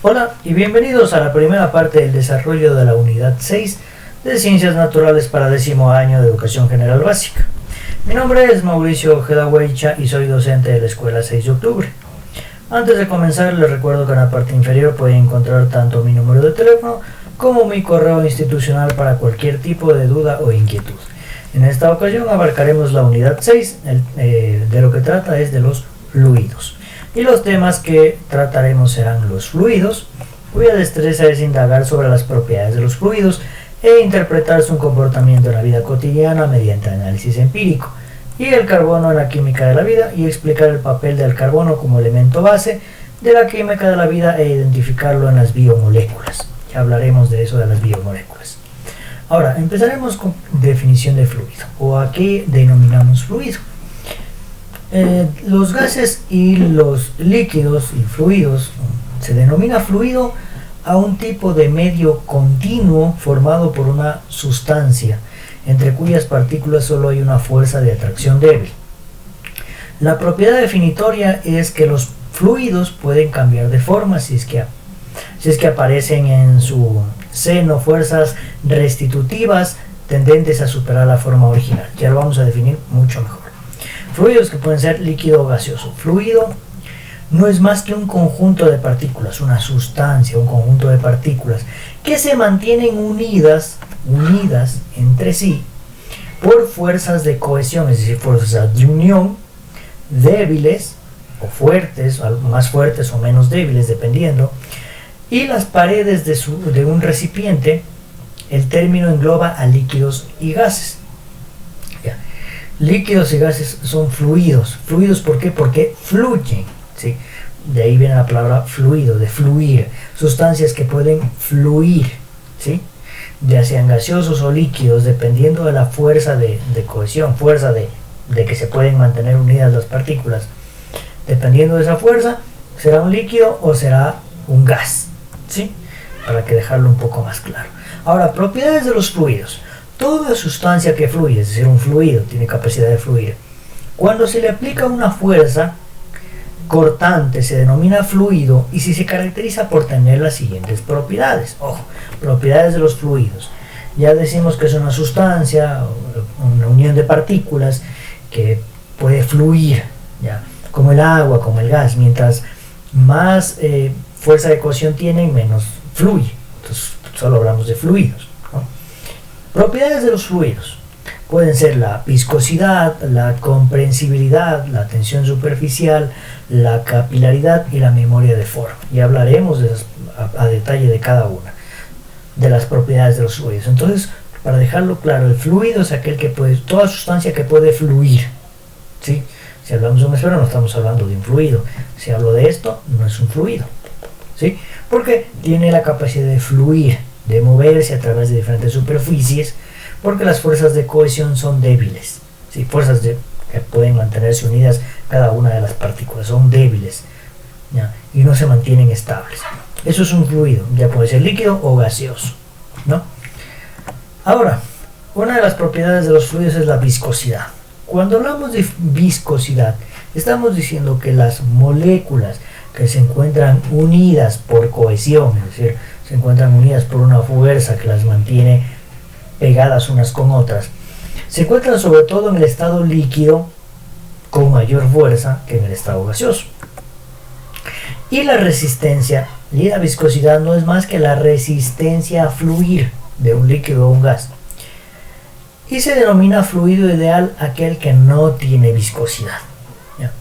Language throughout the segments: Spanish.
Hola y bienvenidos a la primera parte del desarrollo de la unidad 6 de Ciencias Naturales para 10º año de Educación General Básica. Mi nombre es Mauricio Ojeda Hueicha y soy docente de la Escuela 6 de Octubre. Antes de comenzar les recuerdo que en la parte inferior pueden encontrar tanto mi número de teléfono como mi correo institucional para cualquier tipo de duda o inquietud. En esta ocasión abarcaremos la unidad 6, de lo que trata es de los fluidos. Y los temas que trataremos serán los fluidos, cuya destreza es indagar sobre las propiedades de los fluidos e interpretar su comportamiento en la vida cotidiana mediante análisis empírico, y el carbono en la química de la vida, y explicar el papel del carbono como elemento base de la química de la vida e identificarlo en las biomoléculas. Ya hablaremos de eso de las biomoléculas. Ahora, empezaremos con definición de fluido, o a qué denominamos fluido. Los gases y los líquidos y fluidos, se denomina fluido a un tipo de medio continuo formado por una sustancia entre cuyas partículas solo hay una fuerza de atracción débil. La propiedad definitoria es que los fluidos pueden cambiar de forma si es que aparecen en su seno fuerzas restitutivas tendentes a superar la forma original. Ya lo vamos a definir mucho mejor. Fluidos que pueden ser líquido o gaseoso. Fluido no es más que un conjunto de partículas, una sustancia, un conjunto de partículas que se mantienen unidas entre sí por fuerzas de cohesión, es decir, fuerzas de unión, débiles o fuertes, más fuertes o menos débiles dependiendo, y las paredes de un recipiente. El término engloba a líquidos y gases. Líquidos y gases son fluidos. ¿Fluidos por qué? Porque fluyen, ¿sí? De ahí viene la palabra fluido, de fluir. Sustancias que pueden fluir, ¿sí? Ya sean gaseosos o líquidos, dependiendo de la fuerza de cohesión, fuerza de que se pueden mantener unidas las partículas. Dependiendo de esa fuerza, será un líquido o será un gas, ¿sí? Para que dejarlo un poco más claro. Ahora, propiedades de los fluidos. Toda sustancia que fluye, es decir, un fluido, tiene capacidad de fluir. Cuando se le aplica una fuerza cortante se denomina fluido y si se caracteriza por tener las siguientes propiedades. Ojo, propiedades de los fluidos. Ya decimos que es una sustancia, una unión de partículas que puede fluir, ¿ya? Como el agua, como el gas. Mientras más fuerza de cohesión tiene, menos fluye. Entonces, solo hablamos de fluidos, ¿no? Propiedades de los fluidos pueden ser la viscosidad, la comprensibilidad, la tensión superficial, la capilaridad y la memoria de forma. Y hablaremos a detalle de cada una de las propiedades de los fluidos. Entonces, para dejarlo claro, el fluido es aquel que puede, toda sustancia que puede fluir, ¿sí? Si hablamos de un esfero no estamos hablando de un fluido. Si hablo de esto, no es un fluido, ¿sí? Porque tiene la capacidad de fluir, de moverse a través de diferentes superficies, porque las fuerzas de cohesión son débiles, ¿sí? Fuerzas que pueden mantenerse unidas cada una de las partículas, son débiles, ¿ya? Y no se mantienen estables. Eso es un fluido, ya puede ser líquido o gaseoso, ¿no? Ahora, una de las propiedades de los fluidos es la viscosidad. Cuando hablamos de viscosidad, estamos diciendo que las moléculas que se encuentran unidas por cohesión, es decir, se encuentran unidas por una fuerza que las mantiene pegadas unas con otras, se encuentran sobre todo en el estado líquido con mayor fuerza que en el estado gaseoso. Y la resistencia y la viscosidad no es más que la resistencia a fluir de un líquido o un gas. Y se denomina fluido ideal aquel que no tiene viscosidad, ¿ya?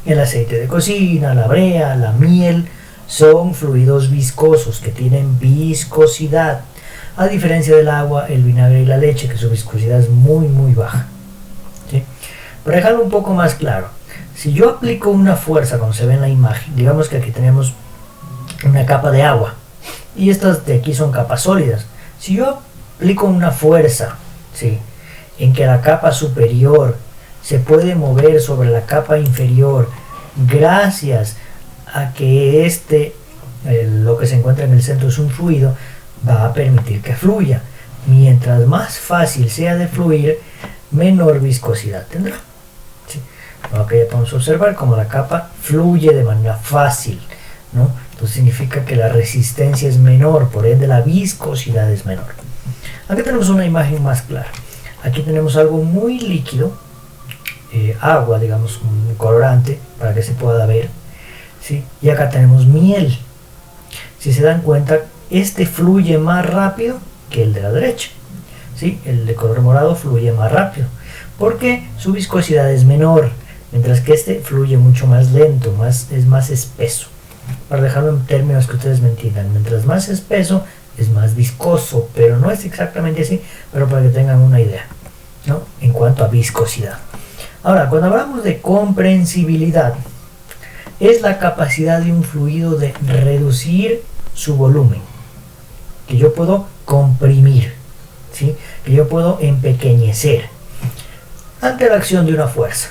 El aceite de cocina, la brea, la miel son fluidos viscosos que tienen viscosidad, a diferencia del agua, el vinagre y la leche, que su viscosidad es muy muy baja, ¿sí? Para dejarlo un poco más claro, si yo aplico una fuerza, como se ve en la imagen, digamos que aquí tenemos una capa de agua y estas de aquí son capas sólidas. Si yo aplico una fuerza, ¿sí?, en que la capa superior se puede mover sobre la capa inferior gracias a que lo que se encuentra en el centro es un fluido, va a permitir que fluya. Mientras más fácil sea de fluir, menor viscosidad tendrá, ¿sí? Lo que ya podemos observar como la capa fluye de manera fácil, ¿no? Entonces significa que la resistencia es menor, por ende la viscosidad es menor. Aquí tenemos una imagen más clara. Aquí tenemos algo muy líquido, agua, digamos, un colorante para que se pueda ver, ¿sí? Y acá tenemos miel. Si se dan cuenta, este fluye más rápido que el de la derecha, ¿sí? El de color morado fluye más rápido porque su viscosidad es menor, mientras que este fluye mucho más lento, es más espeso. Para dejarlo en términos que ustedes me entiendan, mientras más espeso es más viscoso, pero no es exactamente así, pero para que tengan una idea, ¿no? En cuanto a viscosidad. Ahora, cuando hablamos de comprensibilidad, es la capacidad de un fluido de reducir su volumen, que yo puedo comprimir, ¿sí? Que yo puedo empequeñecer ante la acción de una fuerza.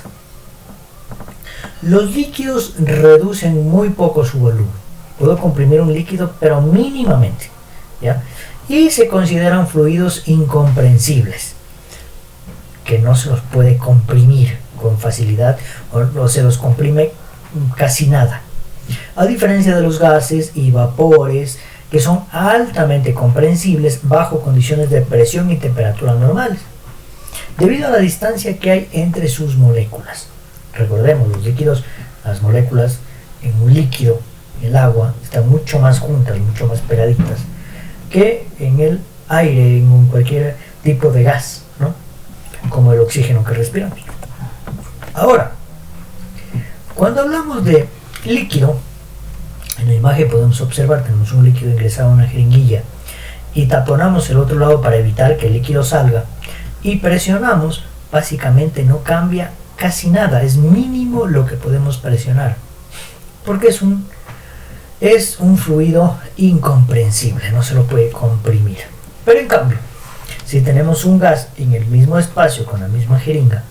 Los líquidos reducen muy poco su volumen. Puedo comprimir un líquido, pero mínimamente, ¿ya? Y se consideran fluidos incomprensibles, que no se los puede comprimir con facilidad o se los comprime casi nada. A diferencia de los gases y vapores, que son altamente comprensibles bajo condiciones de presión y temperatura normales, debido a la distancia que hay entre sus moléculas. Recordemos, los líquidos, las moléculas en un líquido, el agua, están mucho más juntas, mucho más pegaditas que en el aire, en cualquier tipo de gas, ¿no? Como el oxígeno que respiramos. Ahora, cuando hablamos de líquido, en la imagen podemos observar, tenemos un líquido ingresado a una jeringuilla y taponamos el otro lado para evitar que el líquido salga y presionamos, básicamente no cambia casi nada, es mínimo lo que podemos presionar, porque es un fluido incomprensible, no se lo puede comprimir. Pero en cambio, si tenemos un gas en el mismo espacio con la misma jeringa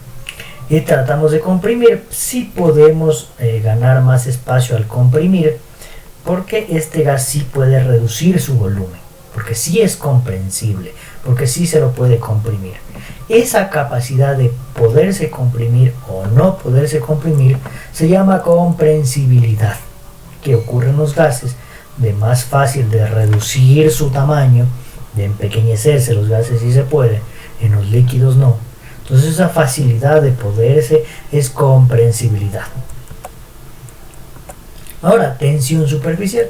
y tratamos de comprimir, sí podemos ganar más espacio al comprimir, porque este gas sí puede reducir su volumen, porque sí es comprensible, porque sí se lo puede comprimir. Esa capacidad de poderse comprimir o no poderse comprimir se llama comprensibilidad, que ocurre en los gases, de más fácil de reducir su tamaño, de empequeñecerse. Los gases sí se puede, en los líquidos no. Entonces esa facilidad de poderse es comprensibilidad. Ahora, tensión superficial.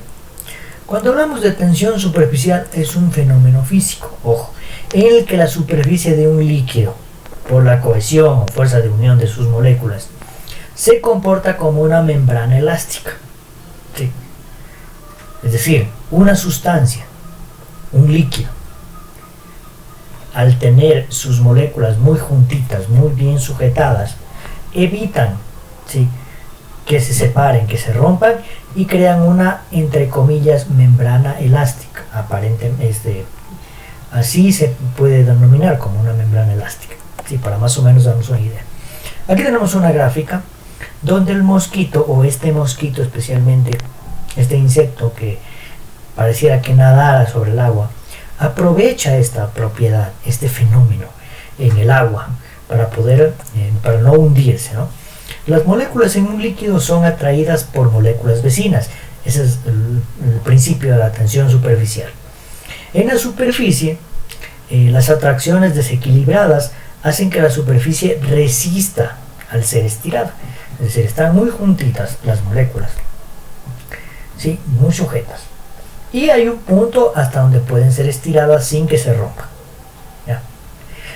Cuando hablamos de tensión superficial, es un fenómeno físico, ojo, en el que la superficie de un líquido, por la cohesión o fuerza de unión de sus moléculas, se comporta como una membrana elástica, ¿sí? Es decir, una sustancia, un líquido, al tener sus moléculas muy juntitas, muy bien sujetadas, evitan, ¿sí?, que se separen, que se rompan y crean una, entre comillas, membrana elástica. Aparentemente, así se puede denominar como una membrana elástica, ¿sí?, para más o menos darnos una idea. Aquí tenemos una gráfica donde el mosquito, o este mosquito especialmente, este insecto que pareciera que nadara sobre el agua, aprovecha esta propiedad, este fenómeno en el agua para no hundirse, ¿no? Las moléculas en un líquido son atraídas por moléculas vecinas. Ese es el principio de la tensión superficial. En la superficie, las atracciones desequilibradas hacen que la superficie resista al ser estirada. Es decir, están muy juntitas las moléculas, ¿sí?, muy sujetas. Y hay un punto hasta donde pueden ser estiradas sin que se rompan, ¿ya?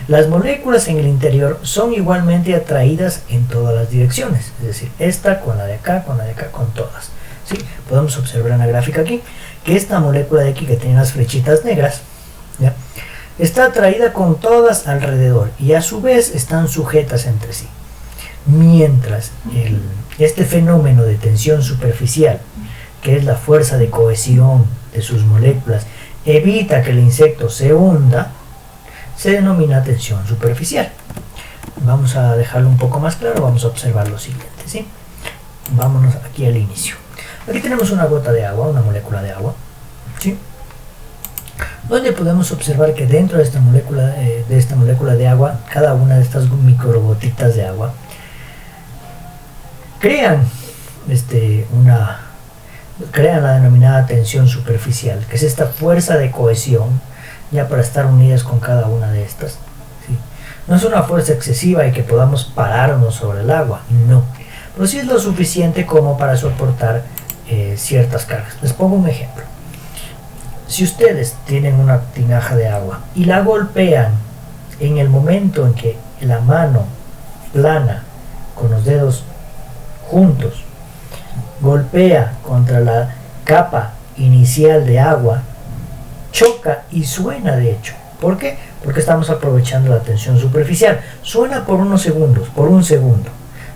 Las moléculas en el interior son igualmente atraídas en todas las direcciones, es decir, esta con la de acá, con todas, ¿sí? Podemos observar en la gráfica aquí que esta molécula de aquí, que tiene las flechitas negras, ¿ya?, está atraída con todas alrededor y a su vez están sujetas entre sí. Mientras este fenómeno de tensión superficial, que es la fuerza de cohesión de sus moléculas, evita que el insecto se hunda, se denomina tensión superficial. Vamos a dejarlo un poco más claro, vamos a observar lo siguiente, ¿sí? Vámonos aquí al inicio. Aquí tenemos una gota de agua, una molécula de agua, ¿sí?, donde podemos observar que dentro de esta molécula de agua, cada una de estas microgotitas de agua crean crean la denominada tensión superficial, que es esta fuerza de cohesión, ya para estar unidas con cada una de estas. ¿Sí? No es una fuerza excesiva y que podamos pararnos sobre el agua, no, pero sí es lo suficiente como para soportar ciertas cargas. Les pongo un ejemplo. Si ustedes tienen una tinaja de agua y la golpean en el momento en que la mano plana, con los dedos juntos, golpea contra la capa inicial de agua, choca y suena, de hecho. ¿Por qué? Porque estamos aprovechando la tensión superficial. Suena por unos segundos, por un segundo.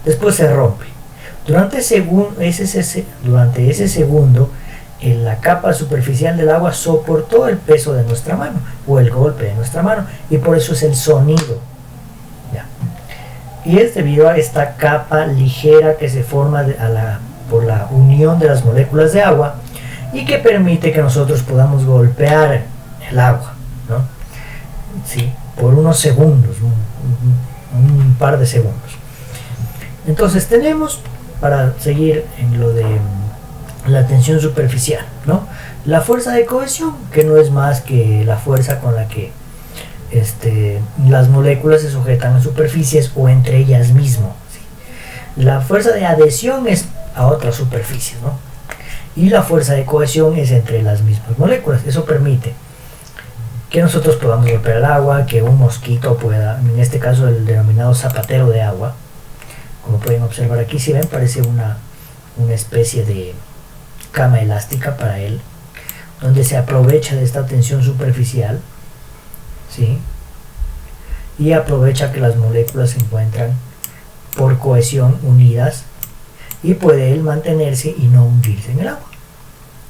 Después se rompe. Durante ese segundo, la capa superficial del agua soportó el peso de nuestra mano o el golpe de nuestra mano, y por eso es el sonido. ¿Ya? Y es debido a esta capa ligera que se forma por la unión de las moléculas de agua y que permite que nosotros podamos golpear el agua, ¿no? Sí, por unos segundos, un par de segundos. Entonces tenemos, para seguir en lo de la tensión superficial, ¿no?, la fuerza de cohesión, que no es más que la fuerza con la que las moléculas se sujetan a superficies o entre ellas mismas, ¿sí? La fuerza de adhesión es a otras superficies, ¿no? Y la fuerza de cohesión es entre las mismas moléculas. Eso permite que nosotros podamos golpear el agua, que un mosquito pueda, en este caso el denominado zapatero de agua, como pueden observar aquí, si ven, parece una especie de cama elástica para él, donde se aprovecha de esta tensión superficial, ¿sí?, y aprovecha que las moléculas se encuentran por cohesión unidas, y puede él mantenerse y no hundirse en el agua.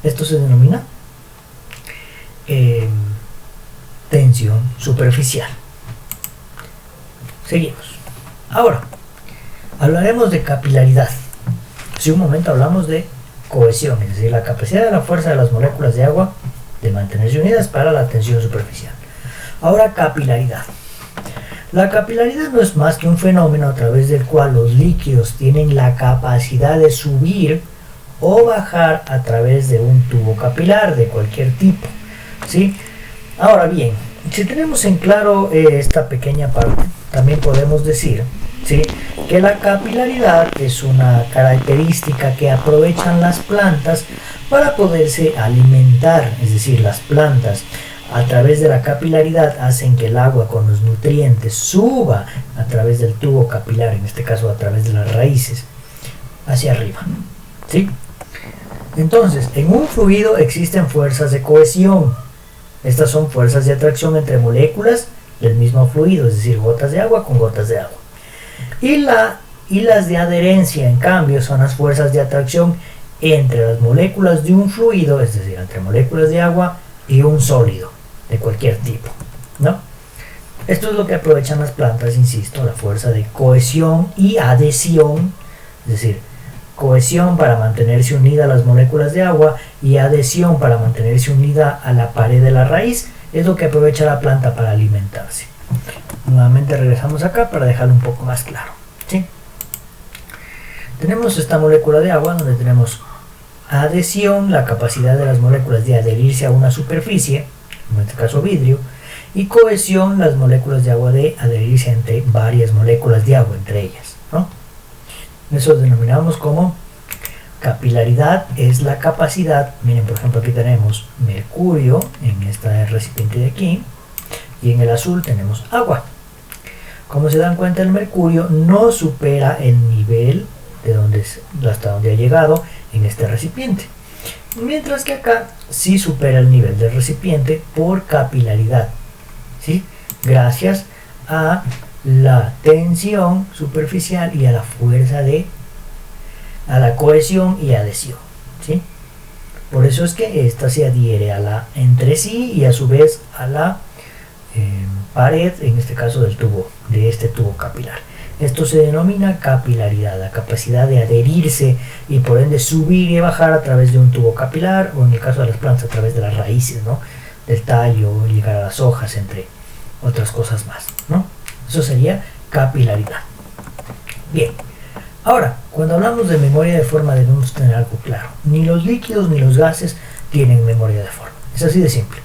Esto se denomina tensión superficial. Seguimos. Ahora hablaremos de capilaridad. Hace un momento hablamos de cohesión, es decir, la capacidad de la fuerza de las moléculas de agua de mantenerse unidas para la tensión superficial. Ahora, capilaridad. La capilaridad no es más que un fenómeno a través del cual los líquidos tienen la capacidad de subir o bajar a través de un tubo capilar de cualquier tipo, ¿sí? Ahora bien, si tenemos en claro esta pequeña parte, también podemos decir, ¿sí?, que la capilaridad es una característica que aprovechan las plantas para poderse alimentar. Es decir, las plantas, a través de la capilaridad, hacen que el agua con los nutrientes suba a través del tubo capilar, en este caso a través de las raíces, hacia arriba, ¿sí? Entonces, en un fluido existen fuerzas de cohesión. Estas son fuerzas de atracción entre moléculas del mismo fluido, es decir, gotas de agua con gotas de agua. Y las de adherencia, en cambio, son las fuerzas de atracción entre las moléculas de un fluido, es decir, entre moléculas de agua y un sólido de cualquier tipo, ¿no? Esto es lo que aprovechan las plantas, insisto, la fuerza de cohesión y adhesión, es decir, cohesión para mantenerse unida a las moléculas de agua y adhesión para mantenerse unida a la pared de la raíz, es lo que aprovecha la planta para alimentarse. Nuevamente regresamos acá para dejarlo un poco más claro, ¿sí? Tenemos esta molécula de agua donde tenemos adhesión, la capacidad de las moléculas de adherirse a una superficie, en este caso vidrio, y cohesión, las moléculas de agua de adherirse entre varias moléculas de agua entre ellas, ¿no? Eso denominamos como capilaridad. Es la capacidad, miren, por ejemplo, aquí tenemos mercurio en este recipiente de aquí, y en el azul tenemos agua. Como se dan cuenta, el mercurio no supera el nivel hasta donde ha llegado en este recipiente, mientras que acá sí supera el nivel del recipiente por capilaridad, ¿sí?, gracias a la tensión superficial y a la fuerza a la cohesión y adhesión, ¿sí? Por eso es que esta se adhiere entre sí y a su vez a la pared, en este caso de este tubo capilar. Esto se denomina capilaridad, la capacidad de adherirse y por ende subir y bajar a través de un tubo capilar, o en el caso de las plantas a través de las raíces, ¿no?, del tallo, llegar a las hojas, entre otras cosas más, ¿no? Eso sería capilaridad. Bien, Ahora, cuando hablamos de memoria de forma debemos tener algo claro. Ni los líquidos ni los gases tienen memoria de forma. Es así de simple.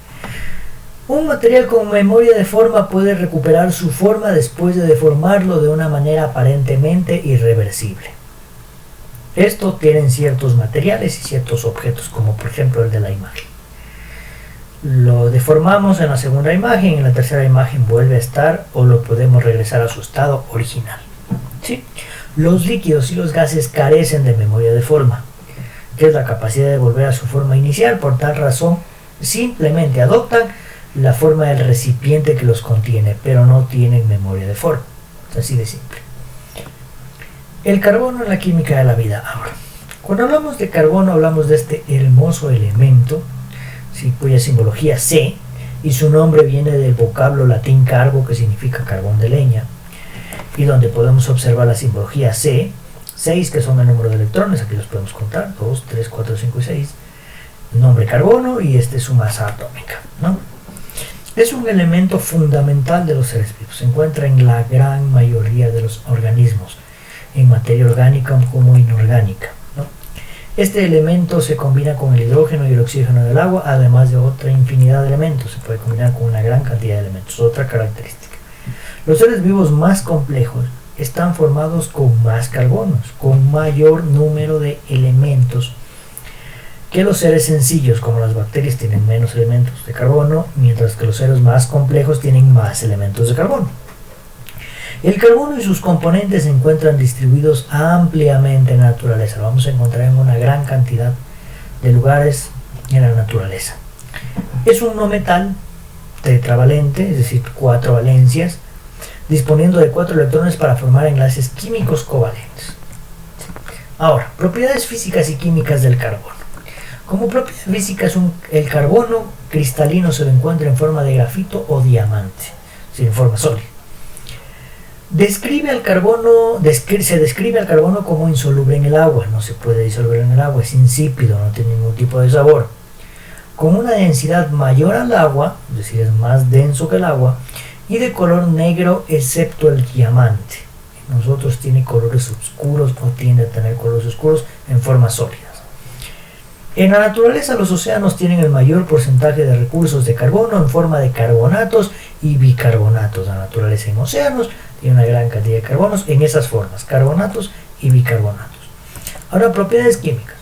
Un material con memoria de forma puede recuperar su forma después de deformarlo de una manera aparentemente irreversible. Esto tienen ciertos materiales y ciertos objetos, como por ejemplo el de la imagen. Lo deformamos en la segunda imagen, en la tercera imagen vuelve a estar o lo podemos regresar a su estado original. ¿Sí? Los líquidos y los gases carecen de memoria de forma, que es la capacidad de volver a su forma inicial. Por tal razón, simplemente adoptan la forma del recipiente que los contiene, pero no tienen memoria de forma. Es así de simple. El carbono en la química de la vida. Ahora, cuando hablamos de carbono, hablamos de este hermoso elemento, ¿sí?, cuya simbología C, y su nombre viene del vocablo latín carbo, que significa carbón de leña, y donde podemos observar la simbología C, 6 que son el número de electrones, aquí los podemos contar, 2, 3, 4, 5 y 6, nombre carbono, y este es su masa atómica, ¿no? Es un elemento fundamental de los seres vivos, se encuentra en la gran mayoría de los organismos, en materia orgánica como inorgánica, ¿no? Este elemento se combina con el hidrógeno y el oxígeno del agua, además de otra infinidad de elementos, se puede combinar con una gran cantidad de elementos, otra característica. Los seres vivos más complejos están formados con más carbonos, con mayor número de elementos que los seres sencillos, como las bacterias, tienen menos elementos de carbono, mientras que los seres más complejos tienen más elementos de carbono. El carbono y sus componentes se encuentran distribuidos ampliamente en la naturaleza. Lo vamos a encontrar en una gran cantidad de lugares en la naturaleza. Es un no metal tetravalente, es decir, 4 valencias, disponiendo de 4 electrones para formar enlaces químicos covalentes. Ahora, propiedades físicas y químicas del carbono. Como propiedad física, el carbono cristalino se lo encuentra en forma de grafito o diamante, en forma sólida. Se describe al carbono como insoluble en el agua, no se puede disolver en el agua, es insípido, no tiene ningún tipo de sabor. Con una densidad mayor al agua, es decir, es más denso que el agua, y de color negro excepto el diamante. Nosotros tiene colores oscuros o tiende a tener colores oscuros en formas sólidas. En la naturaleza, los océanos tienen el mayor porcentaje de recursos de carbono en forma de carbonatos y bicarbonatos. La naturaleza en océanos tiene una gran cantidad de carbonos en esas formas, carbonatos y bicarbonatos. Ahora, propiedades químicas.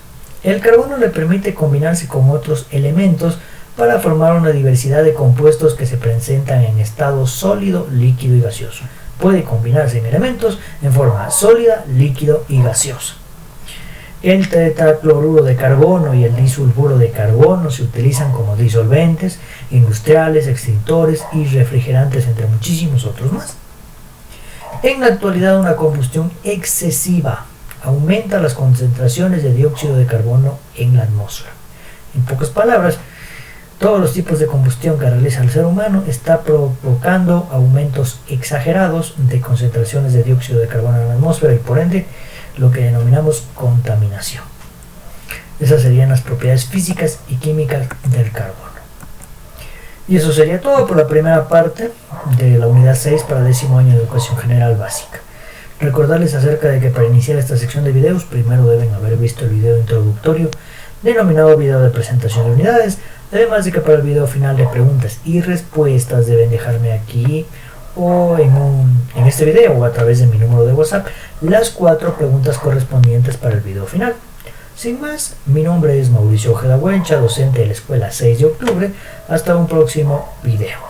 El carbono le permite combinarse con otros elementos para formar una diversidad de compuestos que se presentan en estado sólido, líquido y gaseoso. Puede combinarse en elementos en forma sólida, líquido y gaseosa. El tetracloruro de carbono y el disulfuro de carbono se utilizan como disolventes, industriales, extintores y refrigerantes, entre muchísimos otros más. En la actualidad, una combustión excesiva aumenta las concentraciones de dióxido de carbono en la atmósfera. En pocas palabras, todos los tipos de combustión que realiza el ser humano está provocando aumentos exagerados de concentraciones de dióxido de carbono en la atmósfera y por ende lo que denominamos contaminación. Esas serían las propiedades físicas y químicas del carbono. Y eso sería todo por la primera parte de la unidad 6 para el 10º año de educación general básica. Recordarles acerca de que para iniciar esta sección de videos primero deben haber visto el video introductorio denominado video de presentación de unidades, además de que para el video final de preguntas y respuestas deben dejarme aquí o en este video o a través de mi número de WhatsApp las 4 preguntas correspondientes para el video final. Sin más, mi nombre es Mauricio Ojeda Huencha, docente de la Escuela 6 de Octubre. Hasta un próximo video.